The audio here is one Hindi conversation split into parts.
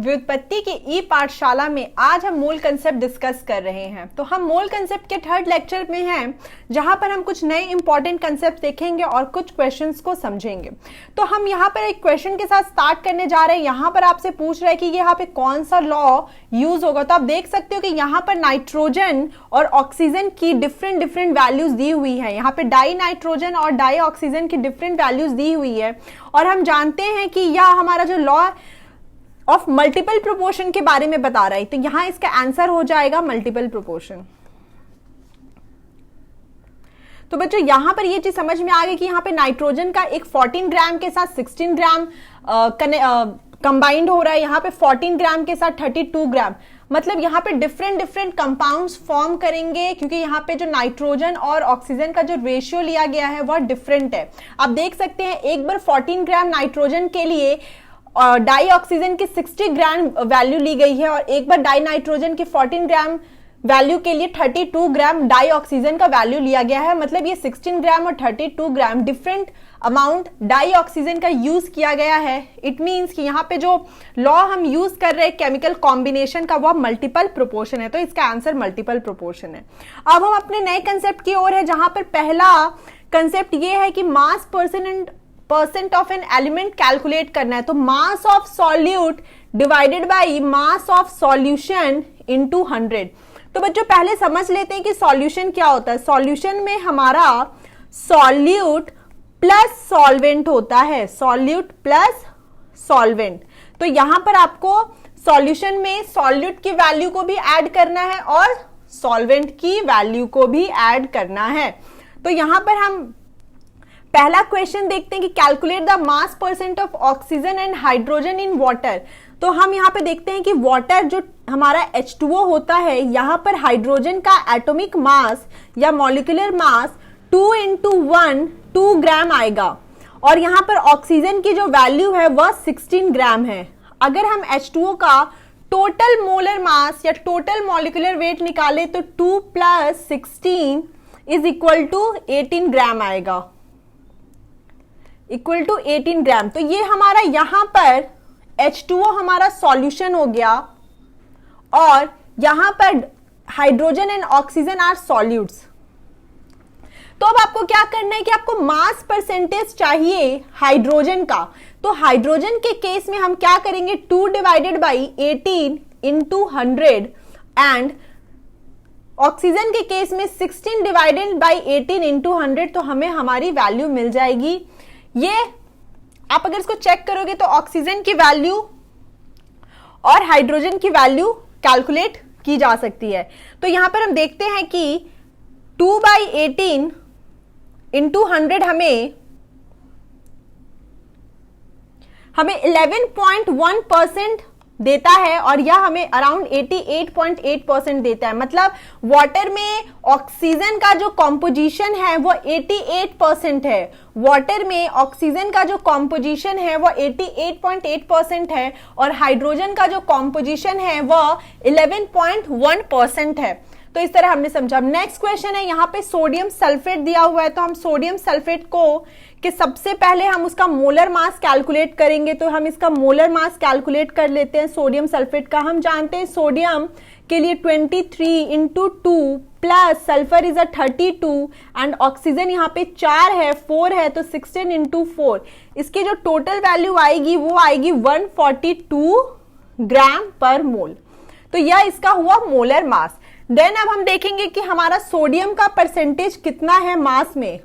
व्युत्पत्ति की ई पाठशाला में आज हम मोल कंसेप्ट डिस्कस कर रहे हैं। तो हम मोल कंसेप्ट के थर्ड लेक्चर में हैं, जहां पर हम कुछ नए इंपॉर्टेंट कंसेप्ट देखेंगे और कुछ क्वेश्चंस को समझेंगे। तो हम यहां पर एक क्वेश्चन के साथ स्टार्ट करने जा रहे हैं। यहां पर आपसे पूछ रहा है कि यहाँ पे कौन सा लॉ यूज होगा। तो आप देख सकते हो कि यहाँ पर नाइट्रोजन और ऑक्सीजन की डिफरेंट वैल्यूज दी हुई है। यहाँ पे डाई नाइट्रोजन और डाई ऑक्सीजन की डिफरेंट वैल्यूज दी हुई है और हम जानते हैं कि यह हमारा जो लॉ ऑफ मल्टीपल प्रोपोर्शन के बारे में बता रहा है। तो यहां इसका आंसर हो जाएगा मल्टीपल प्रोपोर्शन। तो बच्चों यहां पर ये चीज समझ में आ गई कि यहाँ पे नाइट्रोजन का एक 14 ग्राम के साथ 16 ग्राम कंबाइंड हो रहा है, यहाँ पे 14 ग्राम के साथ 32 ग्राम। मतलब यहाँ पे डिफरेंट कंपाउंड्स फॉर्म करेंगे, क्योंकि यहाँ पे जो नाइट्रोजन और ऑक्सीजन का जो रेशियो लिया गया है वह डिफरेंट है। आप देख सकते हैं एक बार 14 ग्राम नाइट्रोजन के लिए डाई ऑक्सीजन की 60 ग्राम वैल्यू ली गई है और एक बार डाई नाइट्रोजन की 14 ग्राम वैल्यू के लिए 32 ग्राम डाई ऑक्सीजन का वैल्यू लिया गया है। मतलब ये 16 ग्राम और 32 ग्राम डिफरेंट अमाउंट डाई ऑक्सीजन का यूज किया गया है। इट मींस कि यहाँ पे जो लॉ हम यूज कर रहे हैं केमिकल कॉम्बिनेशन का, वह मल्टीपल प्रोपोर्शन है। तो इसका आंसर मल्टीपल प्रोपोर्शन है। अब हम अपने नए कंसेप्ट की ओर है, जहां पर पहला कंसेप्ट ये है कि मास percent of an element calculate करना है। तो mass of solute divided by mass of solution into 100। तो बच्चों पहले समझ लेते हैं कि सॉल्यूशन क्या होता है। सॉल्यूशन में हमारा सॉल्यूट प्लस सॉल्वेंट होता है, सॉल्यूट प्लस सॉल्वेंट। तो यहां पर आपको सॉल्यूशन में सॉल्यूट की वैल्यू को भी ऐड करना है और सॉल्वेंट की वैल्यू को भी ऐड करना है। तो यहां पर हम पहला क्वेश्चन देखते हैं कि calculate the mass percent of oxygen and hydrogen in water. तो हम यहाँ पे देखते हैं कि वाटर जो हमारा H2O होता है, यहाँ पर हाइड्रोजन का एटॉमिक मास या मॉलिक्यूलर मास 2 × 1 2 ग्राम आएगा और यहाँ पर ऑक्सीजन की जो वैल्यू है वह 16 ग्राम है। अगर हम H2O का टोटल मोलर मास या टोटल मॉलिक्यूलर वेट निकाले तो 2 + 16 = 18 ग्राम आएगा, इक्वल टू 18 ग्राम। तो ये हमारा यहां पर H2O हमारा सॉल्यूशन हो गया और यहां पर hydrogen and oxygen are solutes. तो अब आपको क्या करना है कि आपको मास परसेंटेज चाहिए हाइड्रोजन का। तो हाइड्रोजन के केस में हम क्या करेंगे, 2 / 18 × 100 एंड ऑक्सीजन के केस में 16 / 18 × 100। तो हमें हमारी वैल्यू मिल जाएगी। ये आप अगर इसको चेक करोगे तो ऑक्सीजन की वैल्यू और हाइड्रोजन की वैल्यू कैलकुलेट की जा सकती है। तो यहां पर हम देखते हैं कि 2 / 18 × 100 हमें 11.1% देता है और यह हमें अराउंड 88.8% देता है। मतलब वाटर में ऑक्सीजन का जो कॉम्पोजिशन है वो 88% है। वाटर में ऑक्सीजन का जो कॉम्पोजिशन है वो 88.8% है और हाइड्रोजन का जो कॉम्पोजिशन है वह 11.1% है। तो इस तरह हमने समझा। नेक्स्ट क्वेश्चन है, यहाँ पे सोडियम सल्फेट दिया हुआ है। तो हम सोडियम सल्फेट को कि सबसे पहले हम उसका मोलर मास कैलकुलेट करेंगे। तो हम इसका मोलर मास कैलकुलेट कर लेते हैं सोडियम सल्फेट का। हम जानते हैं सोडियम के लिए 23 × 2 plus sulphur is 32 and oxygen यहाँ पे 4 है, 4 है, तो 16 × 4। इसकी जो टोटल वैल्यू आएगी वो आएगी 142 ग्राम पर मोल। तो यह इसका हुआ मोलर मास। देन अब हम देखेंगे कि हमारा सोडियम का परसेंटेज कितना है मास में।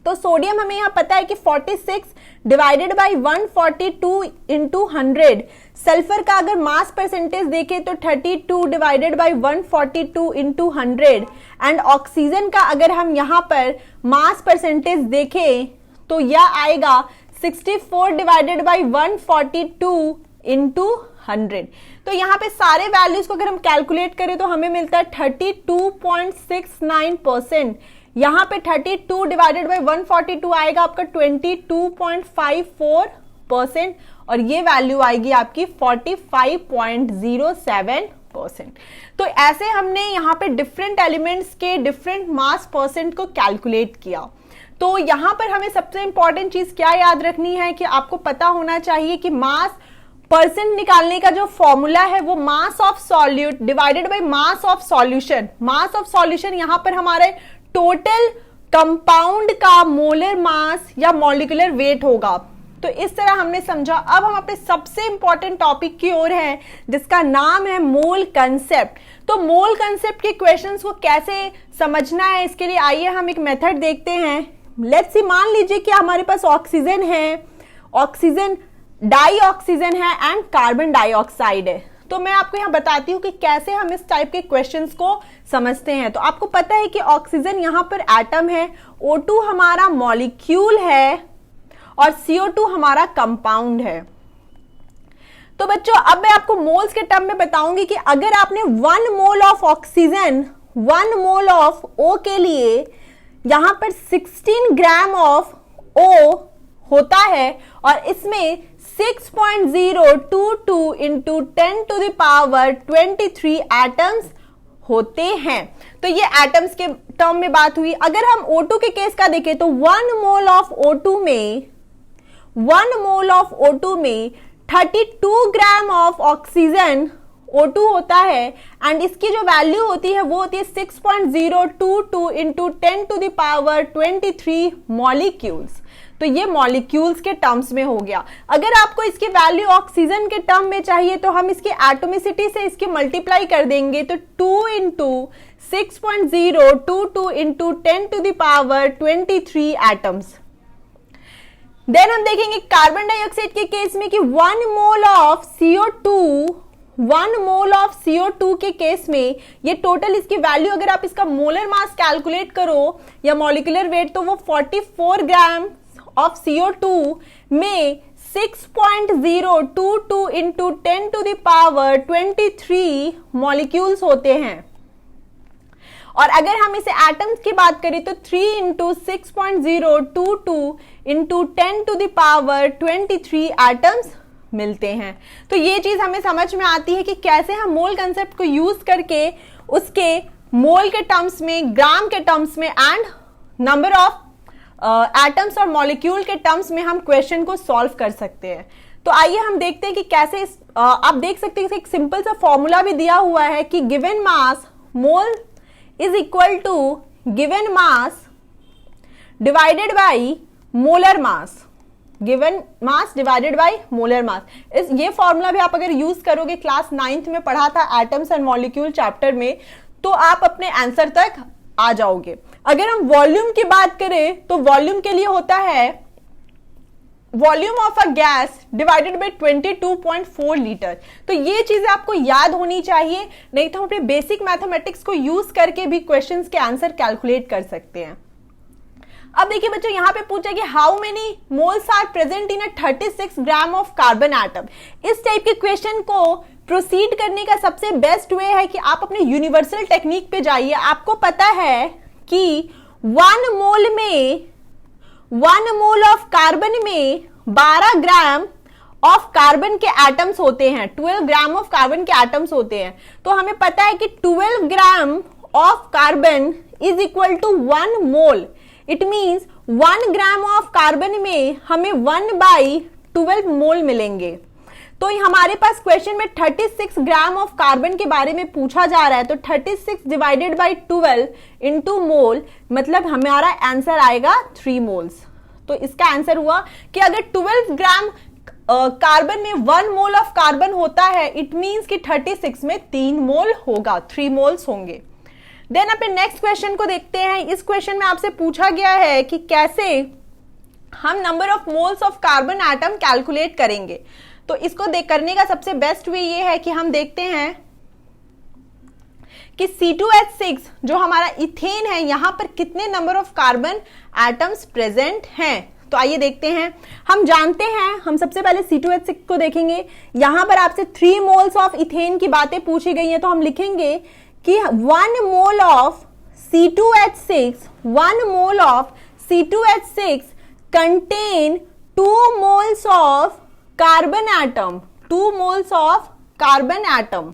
तो सोडियम हमें यहाँ पता है कि 46 / 142 × 100। सल्फर का अगर मास परसेंटेज देखें तो 32 / 142 × 100 एंड ऑक्सीजन का अगर हम यहाँ पर मास परसेंटेज देखें तो यह आएगा 64 / 142 × 100। तो यहाँ पे सारे वैल्यूज को अगर हम कैलकुलेट करें तो हमें मिलता है 32.69%। यहाँ पे 32 / 142 आएगा आपका 22.54% और ये वैल्यू आएगी आपकी 45.07%। तो ऐसे हमने यहाँ पे डिफरेंट एलिमेंट्स के डिफरेंट मास परसेंट को कैलकुलेट किया। तो यहाँ पर हमें सबसे इंपॉर्टेंट चीज क्या याद रखनी है कि आपको पता होना चाहिए कि मास परसेंट निकालने का जो फॉर्मूला है वो mass of solute divided by mass of solution. Mass of solution यहां पर हमारे टोटल कंपाउंड का मोलर मास या मॉलिक्यूलर वेट होगा। तो इस तरह हमने समझा। अब हम अपने सबसे इंपॉर्टेंट टॉपिक की ओर हैं जिसका नाम है मोल कंसेप्ट। तो मोल कंसेप्ट के क्वेश्चंस को कैसे समझना है, इसके लिए आइए हम एक मेथड देखते हैं। लेट्स सी, मान लीजिए कि हमारे पास ऑक्सीजन है, ऑक्सीजन डाइऑक्सीजन है एंड कार्बन डाइऑक्साइड है। तो मैं आपको यहां बताती हूं कि कैसे हम इस टाइप के क्वेश्चंस को समझते हैं। तो आपको पता है कि ऑक्सीजन यहां पर एटम है, O2 हमारा मॉलिक्यूल है और CO2 हमारा कंपाउंड है। तो बच्चों अब मैं आपको मोल्स के टर्म में बताऊंगी कि अगर आपने 1 mole of oxygen 1 mole of O के लिए यहां पर 16 ग्राम ऑफ O होता है और इसमें 6.022 into 10 to the power 23 atoms होते हैं। तो ये एटम्स के टर्म में बात हुई। अगर हम O2 के केस का देखें तो 1 मोल ऑफ O2 में 32 ग्राम ऑफ ऑक्सीजन O2 होता है एंड इसकी जो वैल्यू होती है वो होती है 6.022 into 10 to the power 23 molecules. तो ये मॉलिक्यूल्स के टर्म्स में हो गया। अगर आपको इसकी वैल्यू ऑक्सीजन के टर्म में चाहिए तो हम इसकी एटोमिसिटी से इसकी मल्टीप्लाई कर देंगे, तो 2 into 6.022 into 10 to the power 23 atoms. Then हम देखेंगे कार्बन डाइऑक्साइड के केस में कि 1 मोल ऑफ CO2 के केस में ये टोटल इसकी वैल्यू अगर आप इसका मोलर मास कैलकुलेट करो या मॉलिक्यूलर वेट तो वो 44 ग्राम ऑफ CO2 में 6.022 into 10 to the power 23 molecules होते हैं। और अगर हम इसे एटम्स की बात करें तो 3 into 6.022 into 10 to the power 23 atoms मिलते हैं। तो ये चीज हमें समझ में आती है कि कैसे हम मोल कंसेप्ट को यूज करके उसके मोल के टर्म्स में, ग्राम के टर्म्स में एंड नंबर ऑफ एटम्स और मॉलिक्यूल के टर्म्स में हम क्वेश्चन को सॉल्व कर सकते हैं। तो आइए हम देखते हैं कि कैसे आप देख सकते हैं एक सिंपल सा फॉर्मूला भी दिया हुआ है कि given mass mole is equal to given mass divided by molar mass. Given mass divided by molar mass, ये फॉर्मूला भी आप अगर यूज करोगे, क्लास 9th में पढ़ा था एटम्स एंड मॉलिक्यूल चैप्टर में, तो आप अपने आंसर तक आ जाओगे। अगर हम वॉल्यूम की बात करें तो वॉल्यूम के लिए होता है volume of a gas divided by 22.4 litre. तो ये चीजें आपको याद होनी चाहिए, नहीं तो हम अपने बेसिक मैथमेटिक्स को यूज करके भी क्वेश्चंस के आंसर कैलकुलेट कर सकते हैं। अब देखिए बच्चों, यहां पे पूछा कि how many moles are present in a 36 gram of carbon atom. इस टाइप के क्वेश्चन को प्रोसीड करने का सबसे बेस्ट वे है कि आप अपने यूनिवर्सल टेक्निक पे जाइए। आपको पता है कि 1 मोल ऑफ कार्बन में 12 ग्राम ऑफ कार्बन के एटम्स होते हैं, 12 ग्राम ऑफ कार्बन के एटम्स होते हैं। तो हमें पता है कि 12 gram of carbon is equal to 1 mole. It means 1 gram of carbon में हमें 1/12 मोल मिलेंगे। तो हमारे पास क्वेश्चन में 36 ग्राम ऑफ कार्बन के बारे में पूछा जा रहा है, तो 36 डिवाइडेड बाय 12 इंटू मोल, मतलब हमारा आंसर आएगा 3 मोल्स। तो इसका आंसर हुआ कि अगर 12 ग्राम कार्बन में 1 मोल ऑफ कार्बन होता है, इट मीन्स कि 36 में 3 मोल होगा, 3 मोल्स होंगे। देन अपने नेक्स्ट क्वेश्चन को देखते हैं। इस क्वेश्चन में आपसे पूछा गया है कि कैसे हम number of moles of carbon atom calculate करेंगे। तो इसको करने का सबसे बेस्ट वे ये है कि हम देखते हैं कि C2H6 जो हमारा इथेन है, यहां पर कितने number of carbon atoms present हैं। तो आइए देखते हैं। हम जानते हैं, हम सबसे पहले C2H6 को देखेंगे। यहां पर आपसे 3 मोल्स ऑफ इथेन की बातें पूछी गई हैं, तो हम लिखेंगे कि 1 mole of C2H6 contain 2 moles of carbon atom, 2 moles of carbon atom.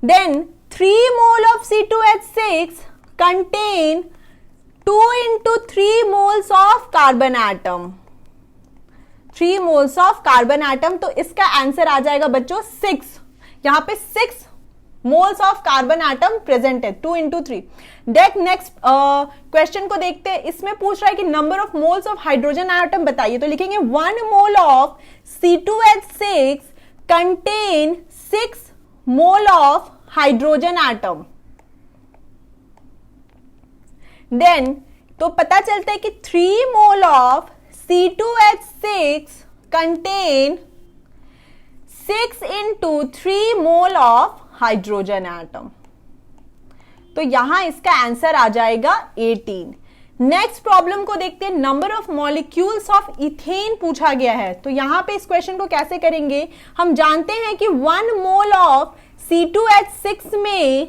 Then 3 mole of C2H6 contain 2 into 3 moles of carbon atom. 3 moles of carbon atom, तो इसका आंसर आ जाएगा बच्चों 6। यहां पे 6 moles of carbon atom present है, 2 into 3। नेक्स्ट क्वेश्चन को देखते हैं। इसमें पूछ रहा है कि number of moles of hydrogen atom बताइए, तो लिखेंगे 1 mole of C2H6 contain 6 mole of hydrogen atom. Then तो पता चलता है कि 3 mole of C2H6 contain 6 into 3 mole of hydrogen atom. तो यहां इसका आंसर आ जाएगा 18। नेक्स्ट प्रॉब्लम को देखते हैं। Number of molecules of ethane पूछा गया है, तो यहां पे इस क्वेश्चन को कैसे करेंगे। हम जानते हैं कि 1 मोल ऑफ C2H6 में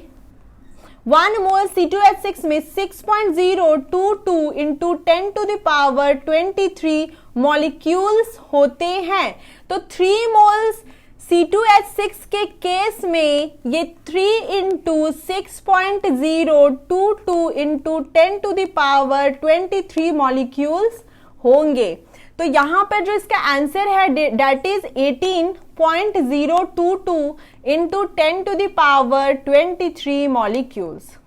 1 मोल C2H6 में 6.022 into 10 to the power 23 molecules होते हैं। तो 3 मोल्स C2H6 के केस में ये 3 into 6.022 into 10 to the power 23 molecules होंगे। तो यहां पर जो इसका आंसर है that is 18.022 into 10 to the power 23 molecules.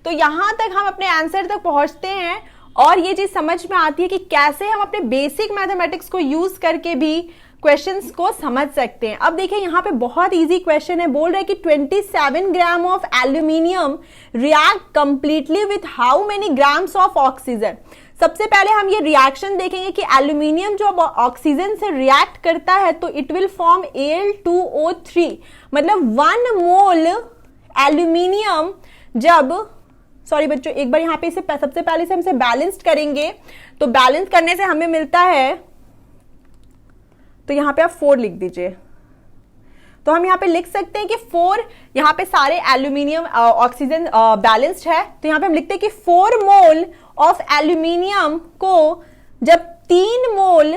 तो यहां तक हम अपने आंसर तक पहुंचते हैं और ये चीज समझ में आती है कि कैसे हम अपने बेसिक मैथमेटिक्स को यूज करके भी क्वेश्चंस को समझ सकते हैं। अब देखिए यहाँ पे बहुत इजी क्वेश्चन है, बोल रहे हैं कि 27 gram of aluminium react completely with how many grams of oxygen. सबसे पहले हम ये रिएक्शन देखेंगे कि एल्यूमिनियम जो ऑक्सीजन से रिएक्ट करता है तो इट विल फॉर्म Al2O3, मतलब 1 मोल एल्यूमिनियम जब सॉरी बच्चों एक बार यहाँ पे इसे सबसे पहले से हमसे बैलेंस्ड करेंगे, तो बैलेंस करने से हमें मिलता है, तो यहां पे आप 4 लिख दीजिए। तो हम यहां पे लिख सकते हैं कि 4, यहां पे सारे एल्यूमिनियम ऑक्सीजन बैलेंस्ड है, तो यहां पे हम लिखते हैं कि 4 मोल ऑफ एल्यूमिनियम को जब 3 मोल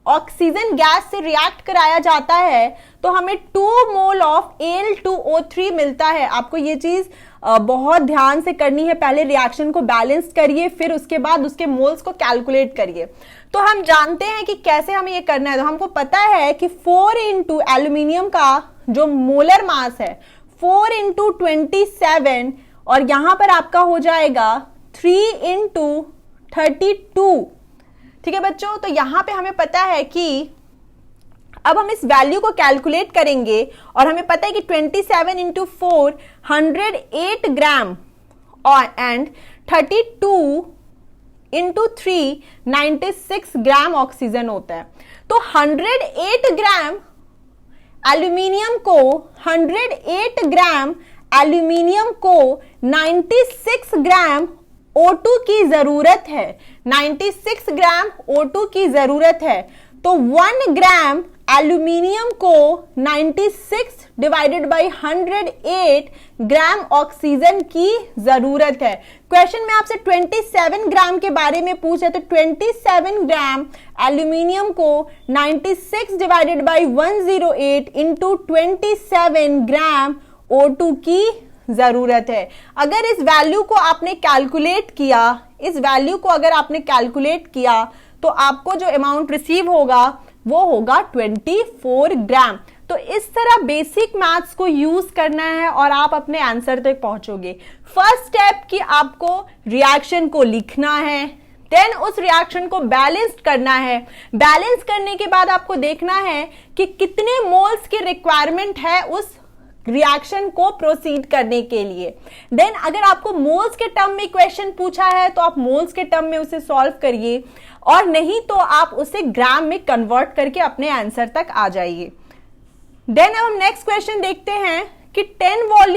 ऑक्सीजन गैस से रिएक्ट कराया जाता है तो हमें 2 मोल ऑफ Al2O3 मिलता है। आपको ये चीज बहुत ध्यान से करनी है, पहले रिएक्शन को बैलेंस करिए फिर उसके बाद उसके मोल्स को कैलकुलेट करिए। तो हम जानते हैं कि कैसे हमें ये करना है, तो हमको पता है कि 4 इंटू एल्यूमिनियम का जो मोलर मास है 4 इंटू 27 और यहां पर आपका हो जाएगा 3 इंटू 32। ठीक है बच्चों, तो यहां पे हमें पता है कि अब हम इस वैल्यू को कैलकुलेट करेंगे और हमें पता है कि 27 इंटू 4 108 ग्राम और एंड 32 इंटू 3 96 ग्राम ऑक्सीजन होता है। तो 108 ग्राम एल्यूमिनियम को 96 ग्राम O2 की जरूरत है, 96 ग्राम O2 की जरूरत है। तो 1 ग्राम एल्यूमिनियम को 96 डिवाइडेड बाई 108 ग्राम ऑक्सीजन की जरूरत है। क्वेश्चन में आपसे 27 ग्राम के बारे में पूछा, तो 27 ग्राम एल्यूमिनियम को 96 divided by 108 into 27 gram O2 की जरूरत है। अगर इस वैल्यू को आपने कैलकुलेट किया, इस वैल्यू को अगर आपने कैलकुलेट किया तो आपको जो अमाउंट रिसीव होगा वो होगा 24 ग्राम। तो इस तरह बेसिक मैथ्स को यूज करना है और आप अपने आंसर तक पहुंचोगे। फर्स्ट स्टेप कि आपको रिएक्शन को लिखना है, देन उस रिएक्शन को बैलेंस करना है। बैलेंस करने के बाद आपको देखना है कि कितने मोल्स की रिक्वायरमेंट है उस रिएक्शन को प्रोसीड करने के लिए। देन अगर आपको मोल्स के टर्म में क्वेश्चन पूछा है तो आप मोल्स के टर्म में उसे सॉल्व करिए, और नहीं तो आप उसे ग्राम में कन्वर्ट करके अपने आंसर तक आ जाइए। देन अब हम नेक्स्ट क्वेश्चन देखते हैं कि 10 वॉल्यूम